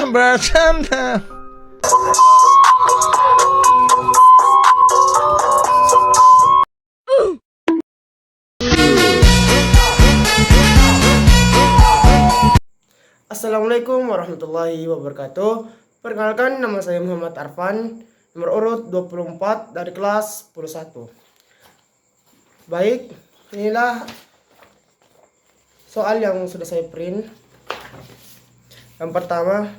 bercanda. Assalamualaikum warahmatullahi wabarakatuh. Perkenalkan, nama saya Muhammad Arfan, nomor urut 24 dari kelas 11. Baik, inilah soal yang sudah saya print. Yang pertama,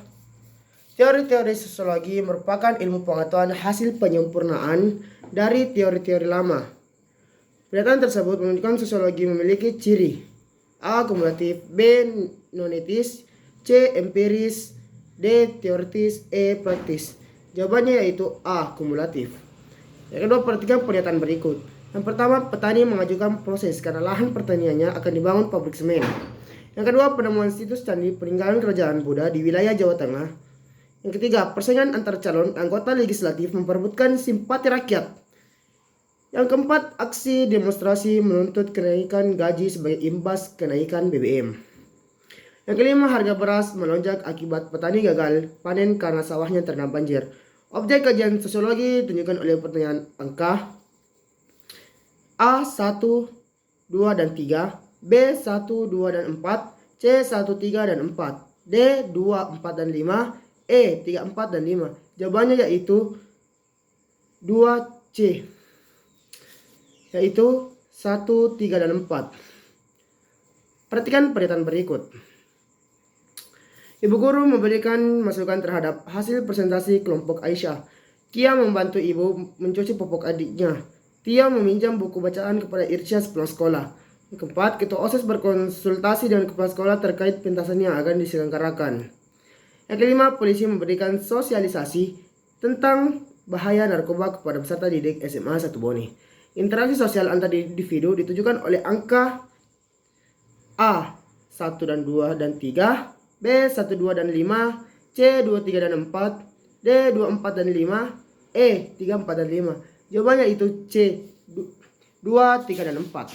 teori-teori sosiologi merupakan ilmu pengetahuan hasil penyempurnaan dari teori-teori lama. Pernyataan tersebut menunjukkan sosiologi memiliki ciri: A. Kumulatif, B. Nonetis, C. Empiris, D. Teoritis, E. Praktis. Jawabannya yaitu A. Kumulatif. Yang kedua, perhatikan pernyataan berikut. Yang pertama, petani mengajukan proses karena lahan pertaniannya akan dibangun pabrik semen. Yang kedua, penemuan situs candi peninggalan kerajaan Buddha di wilayah Jawa Tengah. Yang ketiga, persaingan antar calon anggota legislatif memperebutkan simpati rakyat. Yang keempat, aksi demonstrasi menuntut kenaikan gaji sebagai imbas kenaikan BBM. Yang kelima, harga beras melonjak akibat petani gagal panen karena sawahnya terendam banjir. Objek kajian sosiologi ditunjukkan oleh pertanyaan angka A 1, 2, dan 3, B 1, 2, dan 4, C 1, 3, dan 4, D 2, 4, dan 5, E 3, 4, dan 5. Jawabannya yaitu 2C, yaitu 1, 3, dan 4. Perhatikan pernyataan berikut. Ibu guru memberikan masukan terhadap hasil presentasi kelompok Aisyah. Kia membantu ibu mencuci popok adiknya. Tia meminjam buku bacaan kepada Irsya sepulang sekolah. Yang keempat, ketua OSIS berkonsultasi dengan kepala sekolah terkait pentasan yang akan diselenggarakan. Yang kelima, polisi memberikan sosialisasi tentang bahaya narkoba kepada peserta didik SMA 1 Boni. Interaksi sosial antar individu ditujukan oleh angka A 1 dan 2 dan 3, B 1, 2, dan 5, C 2, 3, dan 4, D 2, 4, dan 5, E 3, 4, dan 5. Jawabannya itu C 2, 3, dan 4.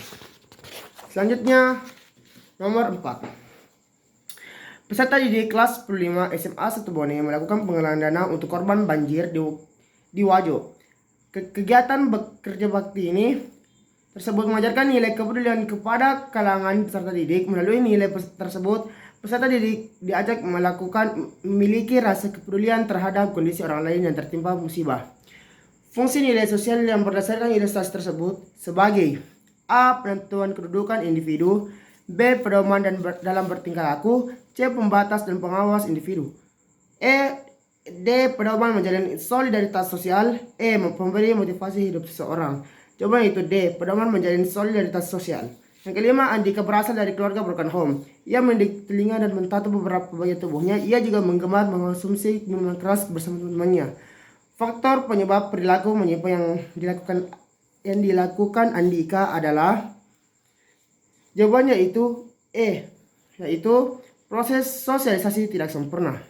Selanjutnya nomor 4. Peserta didik kelas 15 SMA 1 Bone melakukan penggalangan dana untuk korban banjir di Wajo. Kegiatan bekerja bakti ini tersebut mengajarkan nilai kepedulian kepada kalangan peserta didik. Melalui nilai tersebut, peserta didik diajak memiliki rasa kepedulian terhadap kondisi orang lain yang tertimpa musibah. Fungsi nilai sosial yang berdasarkan ilustrasi tersebut sebagai A. Penentuan kedudukan individu, B. Pedoman dalam bertingkah laku, C. Pembatas dan pengawas individu, D. Pedoman menjalin solidaritas sosial, E. Memberi motivasi hidup seseorang. Jawabannya itu D. Pedoman menjalin solidaritas sosial. Yang kelima, Andika berasal dari keluarga broken home. Ia mendidik telinga dan mentato beberapa bagian tubuhnya. Ia juga menggemar mengonsumsi minuman keras bersama teman-temannya. Faktor penyebab perilaku menyimpang yang dilakukan Andika adalah, jawabannya itu E, yaitu proses sosialisasi tidak sempurna.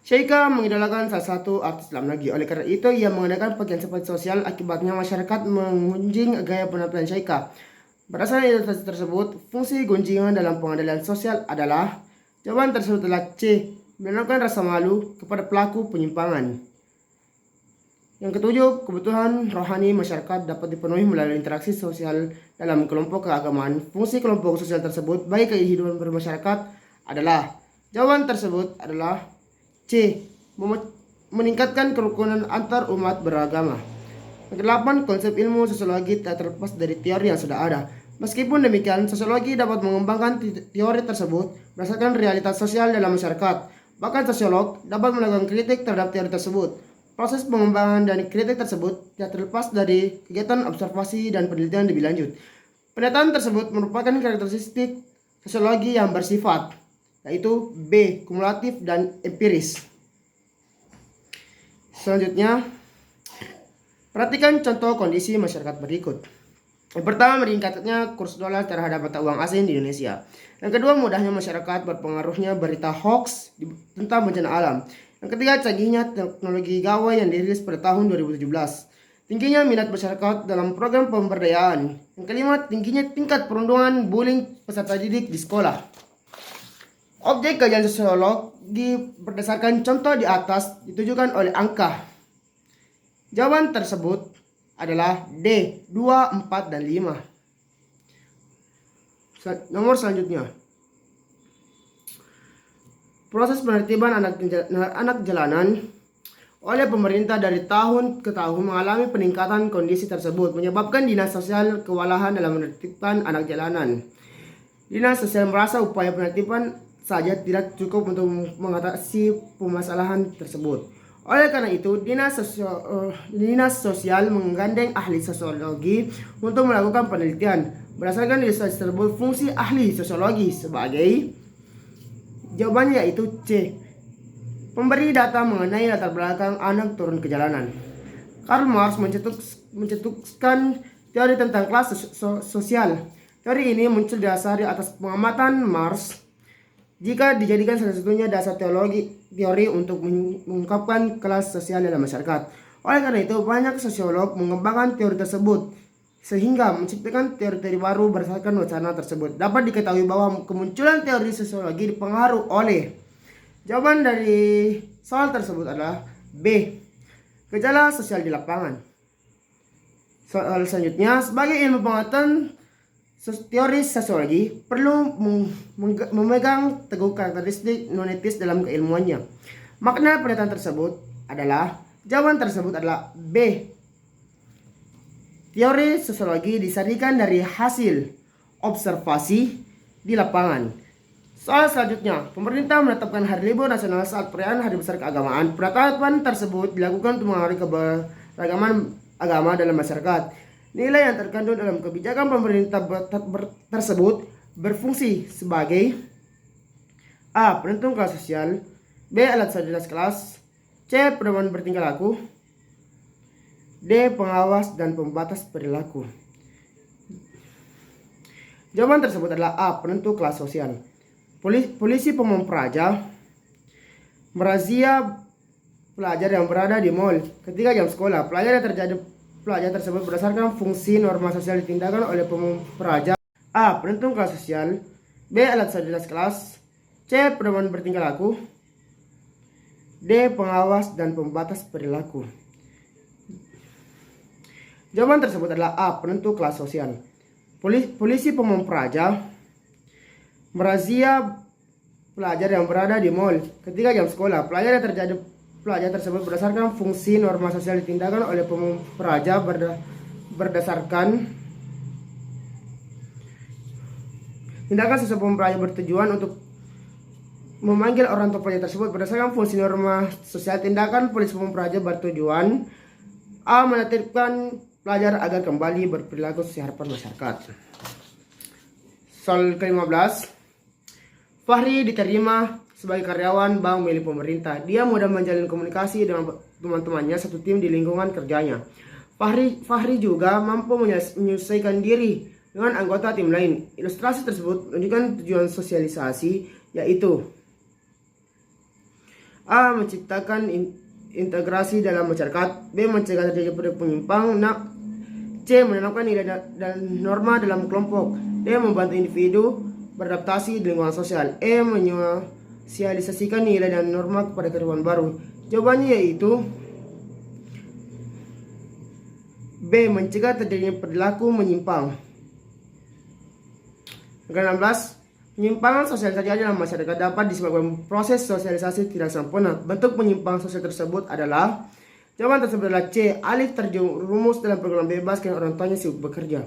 Syaika mengidolakan salah satu artis dalam negeri. Oleh karena itu, ia mengadakan pakaian seperti sosial. Akibatnya masyarakat mengunjing gaya penampilan Syaika. Berdasarkan ilustrasi tersebut, fungsi gunjingan dalam pengendalian sosial adalah, jawaban tersebut adalah C, menanamkan rasa malu kepada pelaku penyimpangan. Yang ketujuh, kebutuhan rohani masyarakat dapat dipenuhi melalui interaksi sosial dalam kelompok keagamaan. Fungsi kelompok sosial tersebut bagi kehidupan bermasyarakat adalah, jawaban tersebut adalah C, meningkatkan kerukunan antar umat beragama. Yang kedelapan, konsep ilmu sosiologi tak terlepas dari teori yang sudah ada. Meskipun demikian, sosiologi dapat mengembangkan teori tersebut berdasarkan realitas sosial dalam masyarakat. Bahkan sosiolog dapat melakukan kritik terhadap teori tersebut. Proses pengembangan dan kritik tersebut tidak terlepas dari kegiatan observasi dan penelitian lebih lanjut. Pernyataan tersebut merupakan karakteristik sosiologi yang bersifat, yaitu B, kumulatif dan empiris. Selanjutnya, perhatikan contoh kondisi masyarakat berikut. Yang pertama, meningkatnya kurs dolar terhadap mata uang asing di Indonesia. Yang kedua, mudahnya masyarakat berpengaruhnya berita hoax tentang bencana alam. Yang ketiga, canggihnya teknologi gawai yang dirilis pada tahun 2017. Tingginya minat masyarakat dalam program pemberdayaan. Yang kelima, tingginya tingkat perundungan bullying peserta didik di sekolah. Objek kajian sosiologi berdasarkan contoh di atas ditujukan oleh angka. Jawaban tersebut adalah D, 2, 4, dan 5. Nomor selanjutnya. Proses penertiban anak jalanan oleh pemerintah dari tahun ke tahun mengalami peningkatan kondisi tersebut, menyebabkan Dinas Sosial kewalahan dalam menertibkan anak jalanan. Dinas Sosial merasa upaya penertiban saja tidak cukup untuk mengatasi permasalahan tersebut. Oleh karena itu, Dinas Sosial menggandeng ahli sosiologi untuk melakukan penelitian. Berdasarkan riset tersebut, fungsi ahli sosiologi sebagai jawabannya yaitu C. Memberi data mengenai latar belakang anak turun ke jalanan. Karl Marx mencetuskan teori tentang kelas sosial. Teori ini muncul dasar atas pengamatan Marx jika dijadikan satu-satunya dasar teori untuk mengungkapkan kelas sosial dalam masyarakat. Oleh karena itu, banyak sosiolog mengembangkan teori tersebut sehingga menciptakan teori-teori baru berdasarkan wacana tersebut. Dapat diketahui bahwa kemunculan teori sosiologi dipengaruhi oleh. Jawaban dari soal tersebut adalah B. Gejala sosial di lapangan. Soal selanjutnya, sebagai ilmu pengetahuan teori sosiologi perlu memegang teguh karakteristik non-etis dalam keilmuannya. Makna pernyataan tersebut adalah, jawaban tersebut adalah B. Teori sosiologi disajikan dari hasil observasi di lapangan. Soal selanjutnya, pemerintah menetapkan hari libur nasional saat perayaan Hari Besar Keagamaan. Penetapan tersebut dilakukan untuk mengaruhi keberagaman agama dalam masyarakat. Nilai yang terkandung dalam kebijakan pemerintah tersebut berfungsi sebagai A. Penentu kelas sosial, B. Alat stabilitas kelas, C. Pedoman bertingkah laku, D. Pengawas dan pembatas perilaku. Jawaban tersebut adalah A. Penentu kelas sosial. Polisi Pamong Praja merazia pelajar yang berada di mal ketika jam sekolah. Pelajar tersebut berdasarkan fungsi norma sosial ditindakan oleh Pamong Praja. A. Penentu kelas sosial, B. Alat stabilitas kelas, C. Pedoman bertingkah laku, D. Pengawas dan pembatas perilaku. Jawaban tersebut adalah A. Penentu kelas sosial. Polisi Pamong Praja merazia pelajar yang berada di mal ketika jam sekolah. Pelajar tersebut berdasarkan fungsi norma sosial ditindakan oleh Pamong Praja berdasarkan tindakan sesuai Pamong Praja bertujuan untuk memanggil orang tua pelajar tersebut. Berdasarkan fungsi norma sosial, tindakan polisi Pamong Praja bertujuan A. Menertibkan pelajar agar kembali berperilaku sesuai harapan masyarakat. Soal ke-15. Fahri diterima sebagai karyawan bank milik pemerintah. Dia mudah menjalin komunikasi dengan teman-temannya satu tim di lingkungan kerjanya. Fahri juga mampu menyesuaikan diri dengan anggota tim lain. Ilustrasi tersebut menunjukkan tujuan sosialisasi, yaitu A. Menciptakan integrasi dalam masyarakat, B. Mencegah terjadi penyimpang, C. Menanamkan nilai dan norma dalam kelompok, D. Membantu individu beradaptasi di lingkungan sosial, E. Menyosialisasikan nilai dan norma kepada kehidupan baru. Jawabannya yaitu B. Mencegah terjadinya perilaku menyimpang. Ke-16. Penyimpangan sosial terjadi dalam masyarakat dapat disebabkan proses sosialisasi tidak sempurna. Bentuk penyimpangan sosial tersebut adalah, jawaban tersebut adalah C. Alih terjerumus dalam program bebas karena orang tuanya sibuk bekerja.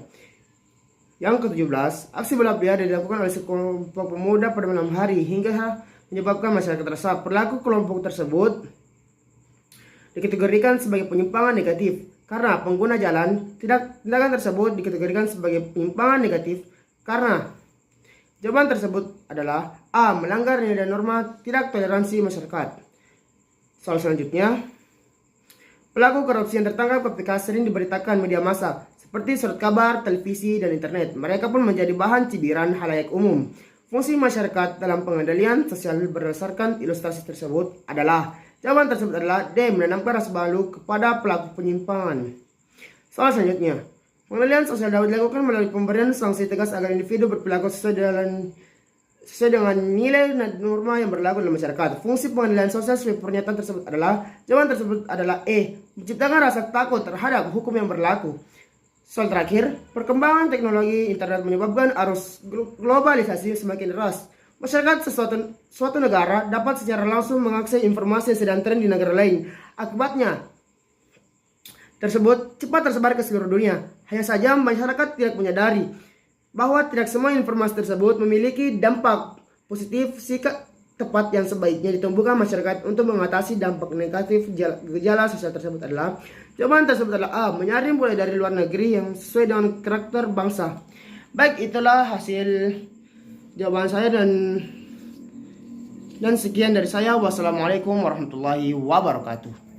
Yang ke-17, aksi balap liar dilakukan oleh sekelompok pemuda pada malam hari hingga menyebabkan masyarakat resah. Perilaku kelompok tersebut dikategorikan sebagai penyimpangan negatif karena pengguna jalan. Tindakan tersebut dikategorikan sebagai penyimpangan negatif karena, jawaban tersebut adalah A. Melanggar nilai dan norma tidak toleransi masyarakat. Soal selanjutnya, pelaku korupsi yang tertangkap ketika sering diberitakan media massa seperti surat kabar, televisi, dan internet. Mereka pun menjadi bahan cibiran halayak umum. Fungsi masyarakat dalam pengendalian sosial berdasarkan ilustrasi tersebut adalah, jawaban tersebut adalah D. Menanamkan rasa malu kepada pelaku penyimpangan. Soal selanjutnya, pengendalian sosial dapat dilakukan melalui pemberian sanksi tegas agar individu berperilaku sesuai dengan sesuai dengan nilai dan norma yang berlaku dalam masyarakat. Fungsi penilaian sosial sesuai pernyataan tersebut adalah, jawaban tersebut adalah E. Menciptakan rasa takut terhadap hukum yang berlaku. Soal terakhir, perkembangan teknologi internet menyebabkan arus globalisasi semakin deras. Masyarakat suatu negara dapat secara langsung mengakses informasi yang sedang tren di negara lain. Akibatnya, tersebut cepat tersebar ke seluruh dunia. Hanya saja masyarakat tidak menyadari bahwa tidak semua informasi tersebut memiliki dampak positif. Sikap tepat yang sebaiknya ditumbuhkan masyarakat untuk mengatasi dampak negatif gejala sosial tersebut adalah, jawaban tersebut adalah A. Menyaring mulai dari luar negeri yang sesuai dengan karakter bangsa. Baik, itulah hasil jawaban saya dan sekian dari saya. Wassalamualaikum warahmatullahi wabarakatuh.